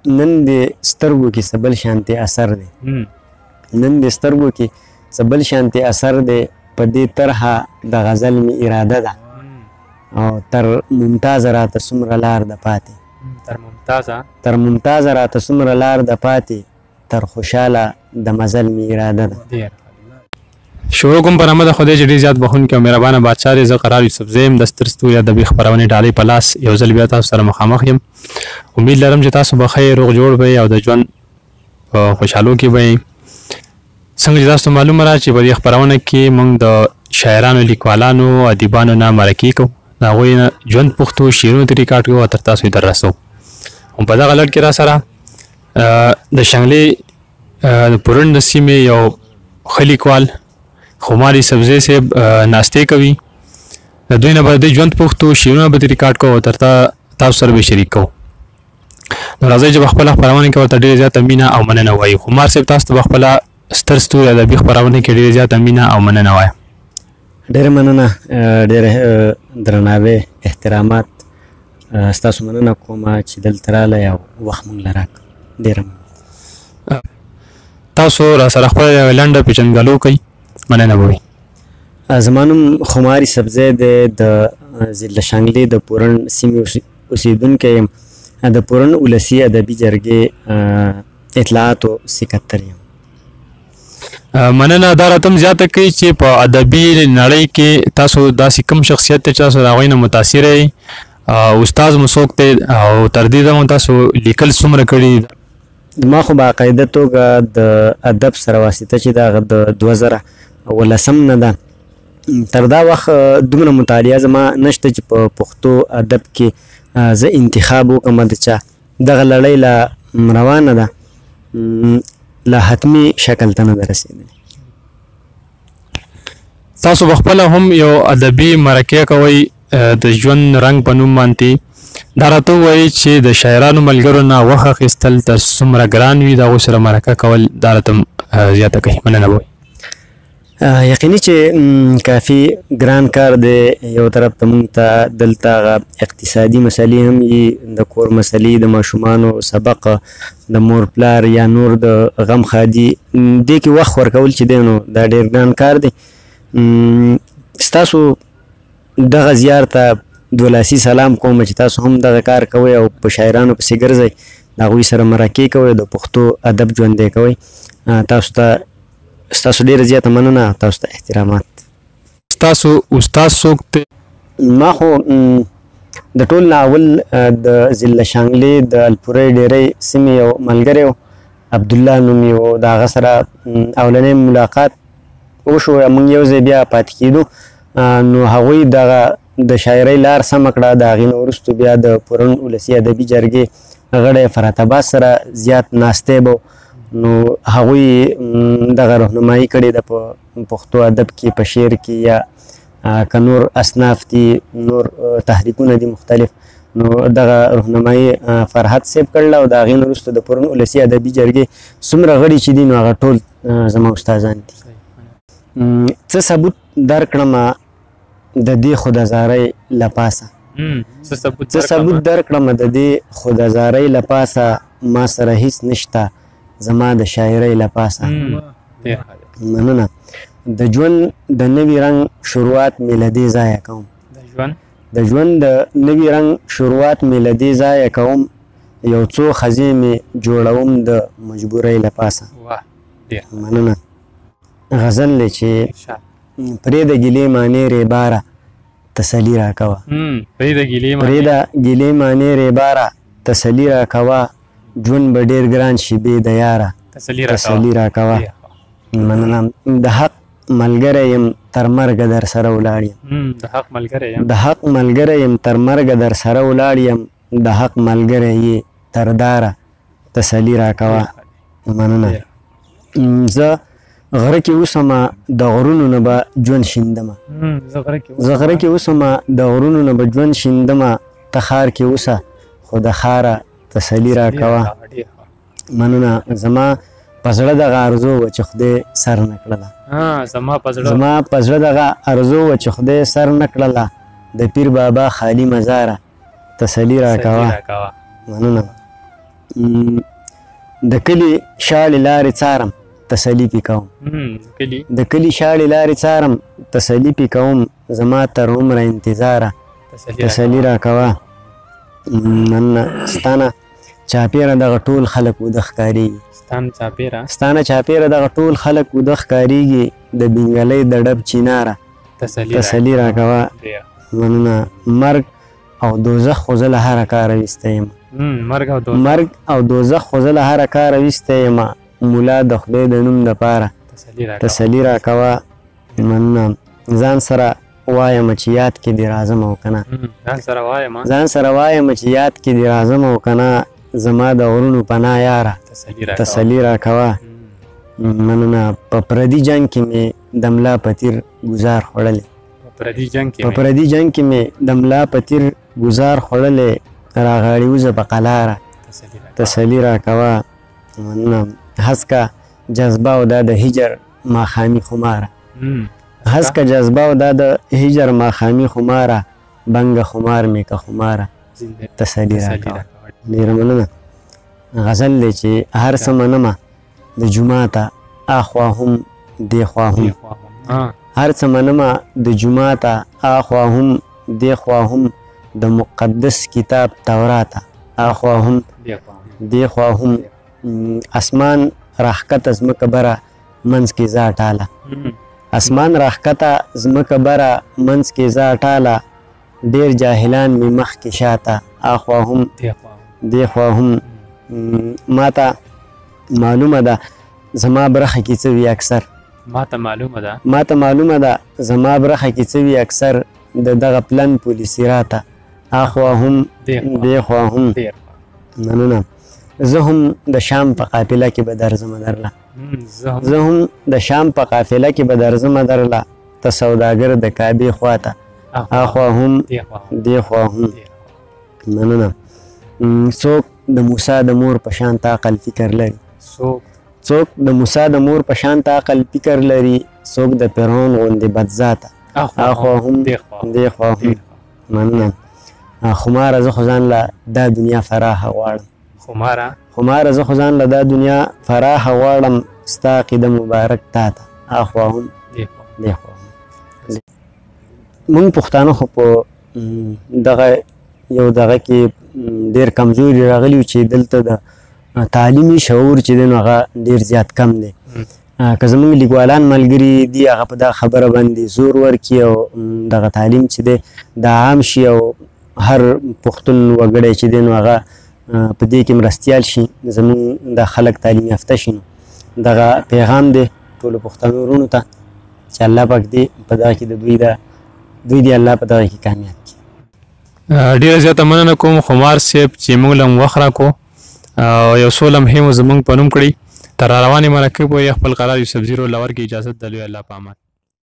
نن د سترګو کې څه بل شانتې اثر دی نن د سترګو کې څه بل شانتې اثر دی په دې طرحه د غزل مې اراده ده او تر ممتازه راته څومره لار ده پاتې تر ممتازه راته څومره لار ده پاتې تر خوشحاله د مزل مې اراده ده. شروع کوم په نامه د خدای چې ډېر زیات بخښونکی او مهربانه بادشاه دی. زه قرار یوسف زی یم د ستر ستوري ادبي خپرونې ډالۍ په لاس یو ځل بیا تاسو سره مخامخ یم. امید لرم چې تاسو به ښه روغ جوړ به او د ژوند په خوشحالو کې به څنګه چې تاسو معلومه را چې په دې خپرونه کې موږ د شاعرانو لیکوالانو ادیبانو نه مرکې کوو د هغوی نه ژوند پوښتو شعرونو ته ریکارډ کوو او تر تاسو یې در رسوو. په دغه لړ کې را سره د شانګلې د پورن د سیمې یو ښه لیکوال خمار یوسف زی صاحب ناستې کوي. د دوی نه به د ژوند پوښتو شعرونه به ریکارډ کوو او تر تاسو سره به شریک کوو. نو راځئ چې په خپله خپرونه کې ورته ډېره زیاته مینه او مننه وایو. خمار صاحب تاسو ته په خپله ستر ستوري ادبي خپرونه کې ډېره زیاته مینه او مننه وایم. ډېره مننه، ډېر درناوی احترامات، ستاسو مننه کومه چې دلته راغلی او وخت موږ له راکړ. ډېره مننه. تاسو را سره خپله لنډه پیژندګلو کوئ. مننه به وي. زما نوم خمار یوسف زی دی، د ضلع شانګلې د پورن سیمې اوسېدونکی یم. د پورن ولسي ادبي جرګې اطلاعاتو سکتر یم. مننه. دا راته هم زیاته کوي چې په ادبي نړۍ کې تاسو داسې کوم شخصیت دی چې تاسو د هغوی نه متاثره یئ، استاد مو څوک دی او تر دې دمه تاسو لیکل څومره کړي؟ ما خو باقاعده توګه د ادب سره واسطه چې د هغه د 2010 نه ده، تر دا وخت دومره مطالعه زما نشته چې په پښتو ادب کې زه انتخاب وکړم د چا. دغه لړۍ لا روانه ده، لا حتمي شکل ته نه ده رسېدلې. تاسو په خپله هم یو ادبي مرکه کوئ د ژوند رنګ په نوم باندې. دا راته ووایي چې د شاعرانو ملګرو نه وخت اخیستل تر څومره ګران وي د هغوی سره مرکه کول. دا راته زیاته کوي. مننه به وایي. یقیني چې کافي ګران کار دی. یو طرف ته موږ ته دلته اقتصادي مسلې هم وي، د کور مسلې، د ماشومانو سبق، د مور پلار یا نور د غم خادي، دې کې وخت ورکول چې دی نو دا ډېر ګران کار دی. ستاسو دغه زیار ته دولاسي سلام کوم چې تاسو هم دغه کار کوئ او په شاعرانو پسې ګرځئ، د هغوی سره مرکې کوئ، د پښتو ادب ژوندی کوئ. ستاسو ډېره زیاته مننه، تاسو ته احترامات. ستاسو استاد څوک دی؟ ما خو د ټول نه اول د ضلع شانګلې د الپورۍ ډېرۍ سیمې یو ملګری و، عبدالله نوم یې و. د هغه سره اولنی ملاقات وشو، موږ یو ځای بیا پاتې کېدو. نو هغوی دغه د شاعرۍ لار سمه کړه. د هغې نه وروستو بیا د پورن ولسي ادبي جرګې غړی فرات عباس سره زیات ناستی به، نو هغوی دغه رهنمایي کړې ده په پښتو ادب کې، په شعر کې، یا که نور اصناف دي، نور تحریکونه دي مختلف، نو دغه رهنمایي فرحت صاحب کړله. او د هغې نه وروسته د پورن ولسي ادبي جرګې څومره غړي چې دي نو هغه ټول زما استادان دي. څه ثبوت درکړمه د دې خودازارۍ له پاسه، څه ثبوت درکړمه د دې خودازارۍ له پاسه، ما سره هیڅ نشته زما د شاعرۍ له پاسه. مننه. د ژوند د نوي رنګ شروعات مې له دې ځایه کوم، د ژوند د نوي رنګ شروعات مې له دې ځایه کوم، یو څو خزې مې جوړوم د مجبورۍ له پاسه. مننه. غزل دی چې پرېږده ګیلې معنی ریباره تسلي راکوه، پرېږده ګیلې معنی ریباره تسلي راکوه، ژوند به ډېر ګران شي بې د یاره تسلي راکوه. مننه. د حق ملګری یم تر مرګه در سره ولاړ یم، د حق ملګری یم تر مرګه در سره ولاړ یم، د حق ملګری یې تر داره تسلي راکوه. مننه. زه غره کې اوسمه د غرونو نه به ژوند شیندمه، زه غره کې اوسمه د غرونو نه به ژوند شیندمه، ته ښار کې اوسه خو د ښاره تسلي راکوه. مننه. زما په زړه دغه ارزو وه چې خدای سر نه کړله، زما په زړه دغه ارزو وه چې خدای سر نه کړله، د پیر بابا خالي مزاره تسلي راکوه. مننه. د کلي شاړې لارې څارم تسلي پې کوم د کلي شاړې لارې څارم تسلي پې کوم زما تر عمره انتظاره تسلي راکوه مننه ستانه چاپېره دغه ټول خلک وده ښکارېږي ستانه چاپېره دغه ټول خلک وده ښکارېږي د بنګلۍ د ډب چیناره تسلي راکوه مننه مرګ او دوزخ خو زه له هره کاره ویسته یم مرګ او دوزخ خو زه له هره کاره ویسته یم مولا د خدای د نوم دپاره تسلي راکوه مننه ځان سره وایم چې یاد کې دې راځم او که نه ځان سره وایم چې یاد کې دې راځم او که نه زما د غرونو پناه یاره تسلي راکوه مننه په پردي جنګ کې مې د ملا په تیر ګزار خوړلی په پردي جنګ کې مې د ملا په تیر ګزار خوړلی راغاړي وزه په قلاره تسلي راکوه مننه هسکه جذبه او دا د هجر ماښامي خماره هسکه جذبه او دا د هجر ماښامي خماره بنګه خمار مې که خماره تسلي راکوه ډېره مننه غزل دی چې هر څه منمه د جوماته اخوا هم دېخوا هم هر څه منمه د جوماته اخوا هم دېخوا هم د مقدس کتاب توراته اخوا هم دېخوا هم اسمان راښکته ځمکه بره منځ کې زه اټاله اسمان راښکته ځمکه بره منځ کې زه اټاله ډېر جاهلان مې مخکې شاته اخوا هم دېخوا هم ماته معلومه ده زما برخه کې څه وي اکثر ماته معلومه ده زما برخه کې څه وي اکثر د دغه پلن پولیسي راته اخوا هم دېخوا هم مننه زه هم د شام په قافله کې به درځمه درله زه هم د شام په قافله کې به درځمه درله ته سوداګر د کعبې خواته اخوا هم دېخوا هم مننه څوک د موسی د مور په شان عقل فکر لري څوک د موسی د مور په شان عقل فکر لري څوک د فرعون غوندې بدذاته اخوا هم دېخوا هم مننه خماره زه خو ځان له دا دنیا فراخه غواړم خماره زه خو ځان له دا دنیا فراخه غواړم ستا عقیده مبارک تا ته اخوا هم دېخوا هم مونږ پښتانه خو په دغه یو دغه کې ډېر کمزوري راغلي چې دلته د تعلیمي شعور چې دی نو هغه ډېر زیات کم دی که زموږ لیکوالان ملګري دي هغه په دغه خبره باندې زور ورکړي او دغه تعلیم چې دی د عام شي او هر پښتون وګړی چې دی نو هغه په دې کې مرستیال شي زموږ د خلک تعلیم یافته شي نو دغه پیغام دی ټولو پښتنو وروڼو ته چې الله پاک دې په دغه کې د دوی دې الله په دغه کې کامیاب کړي ډېره زیاته مننه کوم خمار صاحب چې موږ له وخت راکړو او یو څو لمحې مو زموږ په نوم کړي تر روانې مرکې پورې خپل قرار یوسف زیرو لور کې اجازت د لوی الله په امان